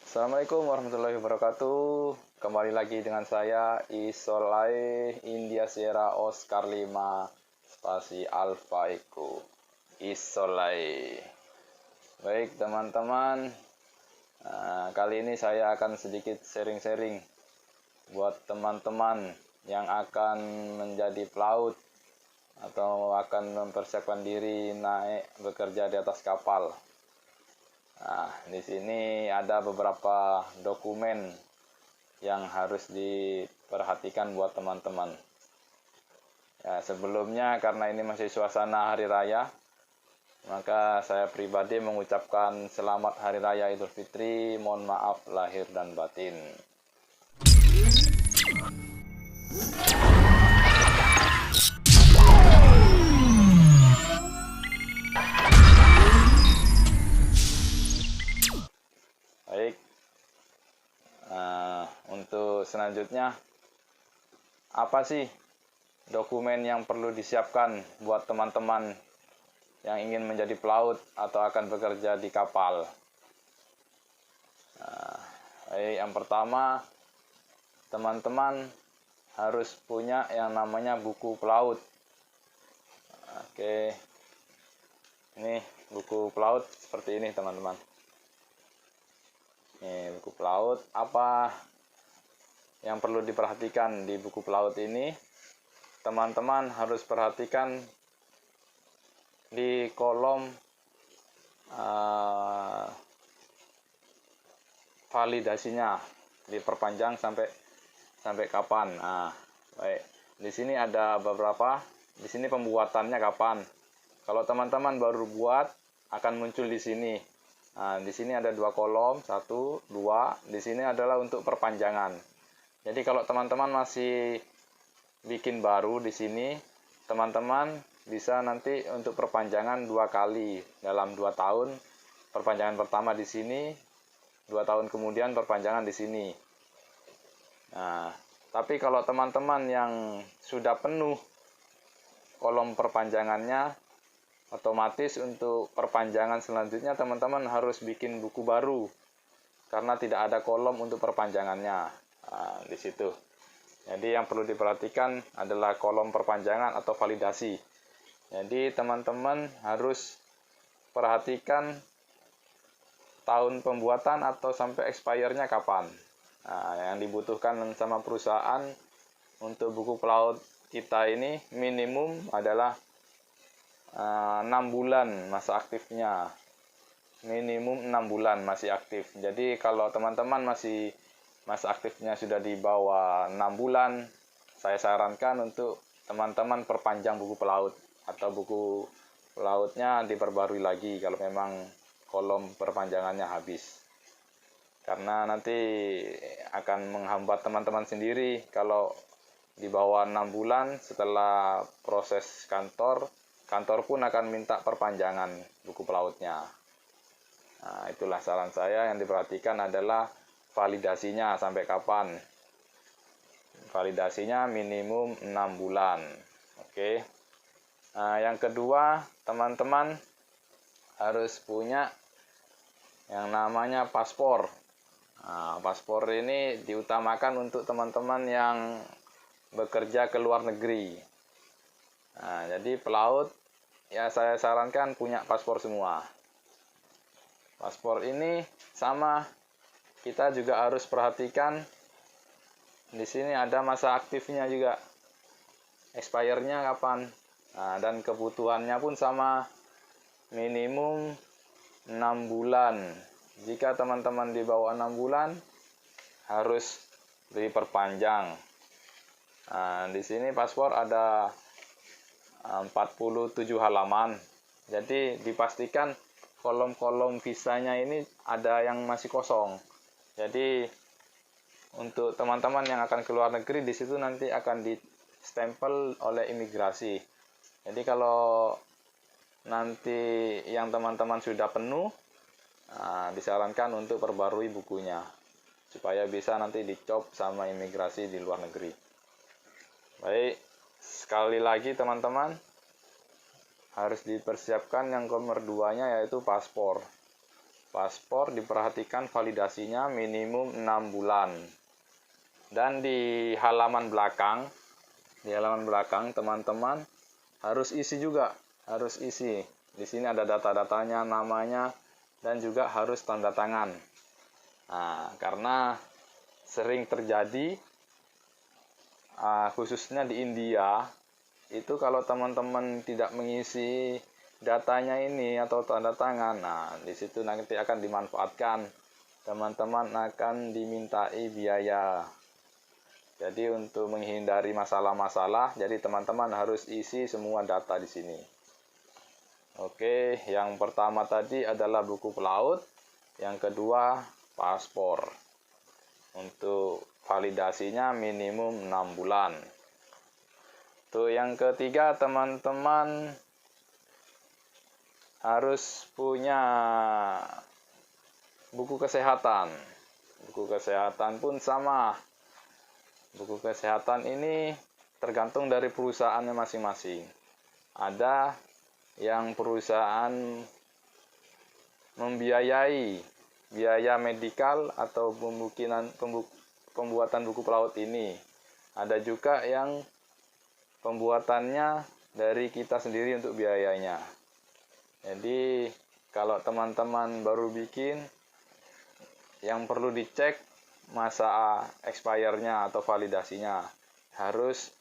Assalamualaikum warahmatullahi wabarakatuh. Kembali lagi dengan saya Isolai India Sierra Oscar 5 spasi Alpha Echo Isolai. Baik teman-teman, kali ini saya akan sedikit sharing-sharing buat teman-teman yang akan menjadi pelaut atau akan mempersiapkan diri naik bekerja di atas kapal. Nah, di sini ada beberapa dokumen yang harus diperhatikan buat teman-teman. Ya, sebelumnya karena ini masih suasana hari raya, maka saya pribadi mengucapkan selamat hari raya Idul Fitri, mohon maaf lahir dan batin. Baik, untuk selanjutnya, apa sih dokumen yang perlu disiapkan buat teman-teman yang ingin menjadi pelaut atau akan bekerja di kapal? Yang pertama, teman-teman harus punya yang namanya buku pelaut. Oke, ini buku pelaut seperti ini teman-teman. Ini buku pelaut. Apa yang perlu diperhatikan di buku pelaut ini? Teman-teman harus perhatikan di kolom validasinya, diperpanjang sampai kapan. Nah, baik. Di sini ada beberapa. Di sini pembuatannya kapan. Kalau teman-teman baru buat, akan muncul di sini. Nah, di sini ada dua kolom, 1, 2. Di sini adalah untuk perpanjangan. Jadi kalau teman-teman masih bikin baru di sini, teman-teman bisa nanti untuk perpanjangan 2 kali dalam 2 tahun. Perpanjangan pertama di sini, 2 tahun kemudian perpanjangan di sini. Nah, tapi kalau teman-teman yang sudah penuh kolom perpanjangannya, otomatis untuk perpanjangan selanjutnya teman-teman harus bikin buku baru karena tidak ada kolom untuk perpanjangannya. Nah, di situ. Jadi yang perlu diperhatikan adalah kolom perpanjangan atau validasi. Jadi teman-teman harus perhatikan tahun pembuatan atau sampai expire-nya kapan. Nah, yang dibutuhkan sama perusahaan untuk buku pelaut kita ini minimum adalah 6 bulan masa aktifnya. Minimum 6 bulan masih aktif. Jadi kalau teman-teman masih masa aktifnya sudah di bawah 6 bulan, saya sarankan untuk teman-teman perpanjang buku pelaut atau buku pelautnya diperbarui lagi kalau memang kolom perpanjangannya habis. Karena nanti akan menghambat teman-teman sendiri kalau di bawah 6 bulan setelah proses kantor pun akan minta perpanjangan buku pelautnya. Nah, itulah saran saya. Yang diperhatikan adalah validasinya sampai kapan. Validasinya minimum 6 bulan. Oke. Nah, yang kedua, teman-teman harus punya yang namanya paspor. Nah, paspor ini diutamakan untuk teman-teman yang bekerja ke luar negeri. Nah, jadi pelaut ya saya sarankan punya paspor semua. Paspor ini sama, kita juga harus perhatikan di sini ada masa aktifnya juga, expire-nya kapan. Nah, dan kebutuhannya pun sama, minimum 6 bulan. Jika teman-teman di bawah 6 bulan harus diperpanjang. Nah, di sini paspor ada 47 halaman. Jadi dipastikan kolom-kolom visanya ini ada yang masih kosong. Jadi untuk teman-teman yang akan ke luar negeri, di situ nanti akan di-stempel oleh imigrasi. Jadi kalau nanti yang teman-teman sudah penuh, disarankan untuk perbarui bukunya supaya bisa nanti dicop sama imigrasi di luar negeri. Baik, sekali lagi teman-teman, harus dipersiapkan yang nomor 2-nya yaitu paspor. Paspor diperhatikan validasinya minimum 6 bulan. Dan di halaman belakang teman-teman harus isi juga, harus isi. Di sini ada data-datanya, namanya, dan juga harus tanda tangan. Nah, karena sering terjadi, khususnya di India, itu kalau teman-teman tidak mengisi datanya ini atau tanda tangan, nah di situ nanti akan dimanfaatkan. Teman-teman akan dimintai biaya. Jadi untuk menghindari masalah-masalah, jadi teman-teman harus isi semua data di sini. Oke, yang pertama tadi adalah buku pelaut, yang kedua paspor. Untuk validasinya minimum 6 bulan. Tuh, yang ketiga teman-teman harus punya buku kesehatan. Buku kesehatan pun sama. Buku kesehatan ini tergantung dari perusahaannya masing-masing. Ada yang perusahaan membiayai biaya medikal atau pembuatan buku pelaut ini. Ada juga yang pembuatannya dari kita sendiri untuk biayanya. Jadi kalau teman-teman baru bikin, yang perlu dicek masa expire-nya atau validasinya harus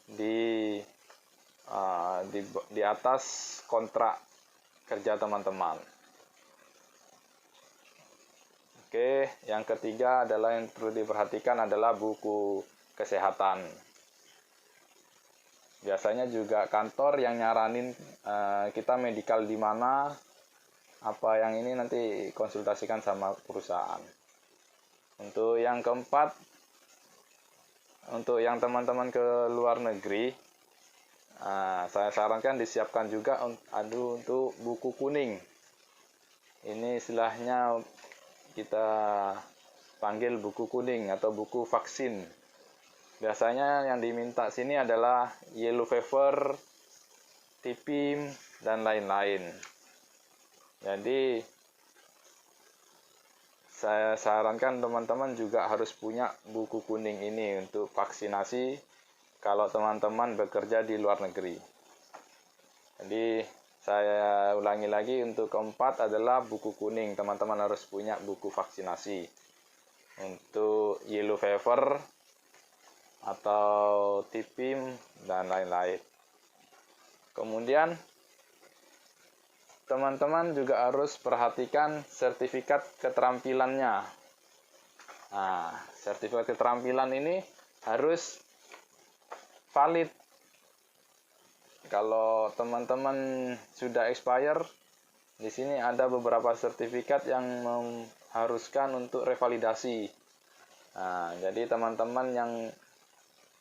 di atas kontrak kerja teman-teman. Oke, yang ketiga adalah yang perlu diperhatikan adalah buku kesehatan. Biasanya juga kantor yang nyaranin kita medikal di mana, apa yang ini nanti konsultasikan sama perusahaan. Untuk yang keempat, untuk yang teman-teman ke luar negeri, saya sarankan disiapkan juga untuk buku kuning. Ini istilahnya kita panggil buku kuning atau buku vaksin. Biasanya yang diminta sini adalah yellow fever, TPIM, dan lain-lain. Jadi saya sarankan teman-teman juga harus punya buku kuning ini untuk vaksinasi kalau teman-teman bekerja di luar negeri. Jadi saya ulangi lagi, untuk keempat adalah buku kuning. Teman-teman harus punya buku vaksinasi untuk yellow fever atau TPIM dan lain-lain. Kemudian teman-teman juga harus perhatikan sertifikat keterampilannya. Nah, sertifikat keterampilan ini harus valid. Kalau teman-teman sudah expire, di sini ada beberapa sertifikat yang mengharuskan untuk revalidasi. Nah, jadi teman-teman yang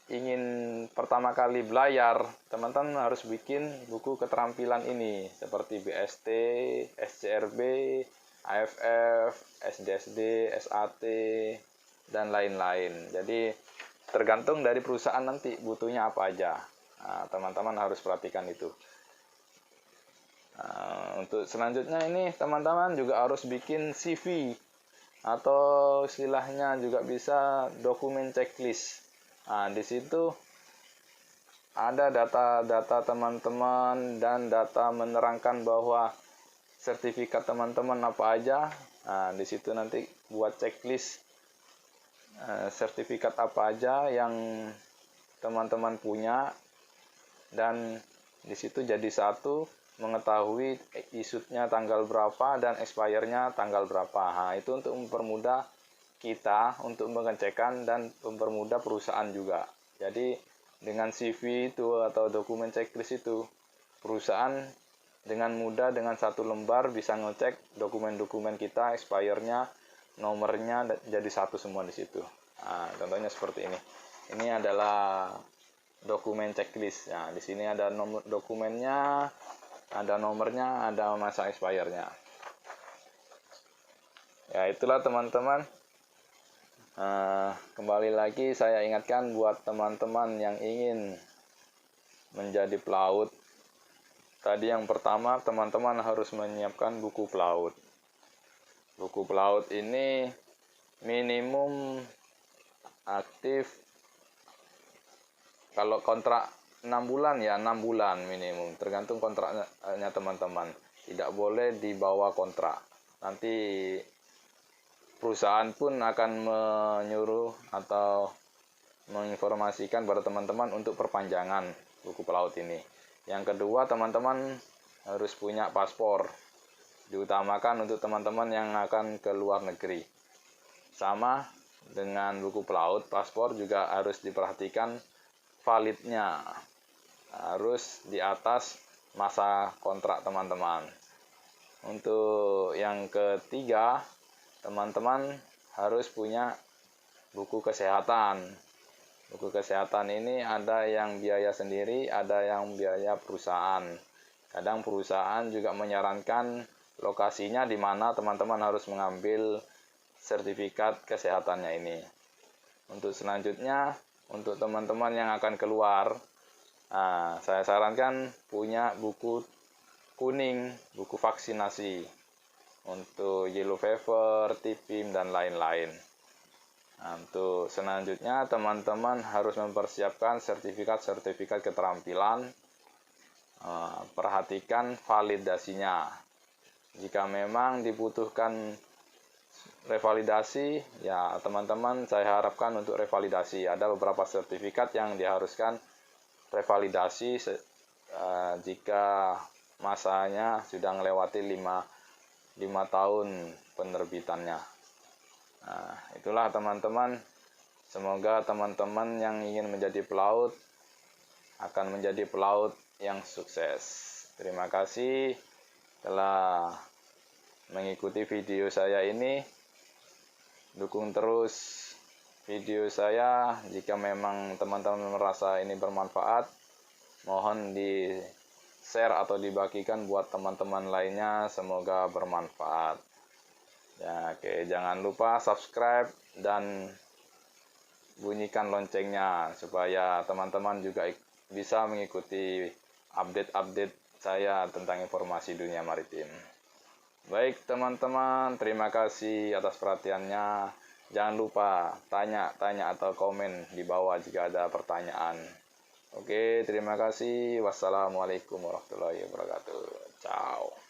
ingin pertama kali belajar, teman-teman harus bikin buku keterampilan ini seperti BST, SCRB, AFF, SDSD, SAT, dan lain-lain. Jadi tergantung dari perusahaan nanti butuhnya apa aja. Nah, teman-teman harus perhatikan itu. Untuk selanjutnya ini teman-teman juga harus bikin CV atau istilahnya juga bisa dokumen checklist. Nah, di situ ada data-data teman-teman dan data menerangkan bahwa sertifikat teman-teman apa aja. Nah, di situ nanti buat checklist sertifikat apa aja yang teman-teman punya, dan di situ jadi satu mengetahui issuenya tanggal berapa dan expire-nya tanggal berapa. Nah, itu untuk mempermudah kita untuk mengecekkan dan mempermudah perusahaan juga. Jadi dengan CV itu atau dokumen checklist itu, perusahaan dengan mudah dengan satu lembar bisa ngecek dokumen-dokumen kita, expire-nya, nomornya jadi satu semua di situ. Nah, contohnya seperti ini. Ini adalah dokumen checklist. Nah, di sini ada nomor dokumennya, ada nomornya, ada masa expire-nya. Ya, itulah teman-teman. Kembali lagi saya ingatkan buat teman-teman yang ingin menjadi pelaut. Tadi yang pertama, teman-teman harus menyiapkan buku pelaut. buku pelaut ini minimum aktif, kalau kontrak 6 bulan ya 6 bulan minimum, tergantung kontraknya teman-teman. Tidak boleh di bawah kontrak. Nanti perusahaan pun akan menyuruh atau menginformasikan pada teman-teman untuk perpanjangan buku pelaut ini. Yang kedua, teman-teman harus punya paspor. Diutamakan untuk teman-teman yang akan ke luar negeri. Sama dengan buku pelaut, paspor juga harus diperhatikan validnya. Harus di atas masa kontrak teman-teman. Untuk yang ketiga, teman-teman harus punya buku kesehatan. Buku kesehatan ini ada yang biaya sendiri, ada yang biaya perusahaan. Kadang perusahaan juga menyarankan lokasinya di mana teman-teman harus mengambil sertifikat kesehatannya ini. Untuk selanjutnya, untuk teman-teman yang akan keluar, saya sarankan punya buku kuning, buku vaksinasi untuk yellow fever, TPIM, dan lain-lain. Untuk selanjutnya, teman-teman harus mempersiapkan sertifikat keterampilan. Perhatikan validasinya. Jika memang dibutuhkan revalidasi, ya teman-teman saya harapkan untuk revalidasi. Ada beberapa sertifikat yang diharuskan revalidasi jika masanya sudah melewati 5 tahun penerbitannya. Nah, itulah teman-teman. Semoga teman-teman yang ingin menjadi pelaut akan menjadi pelaut yang sukses. Terima kasih telah mengikuti video saya ini. Dukung terus video saya. Jika memang teman-teman merasa ini bermanfaat, mohon di-share atau dibagikan buat teman-teman lainnya. Semoga bermanfaat. Ya, oke, jangan lupa subscribe dan bunyikan loncengnya supaya teman-teman juga bisa mengikuti update-update saya tentang informasi dunia maritim. Baik teman-teman, terima kasih atas perhatiannya. Jangan lupa tanya atau komen di bawah jika ada pertanyaan. Oke, terima kasih. Wassalamualaikum warahmatullahi wabarakatuh. Ciao.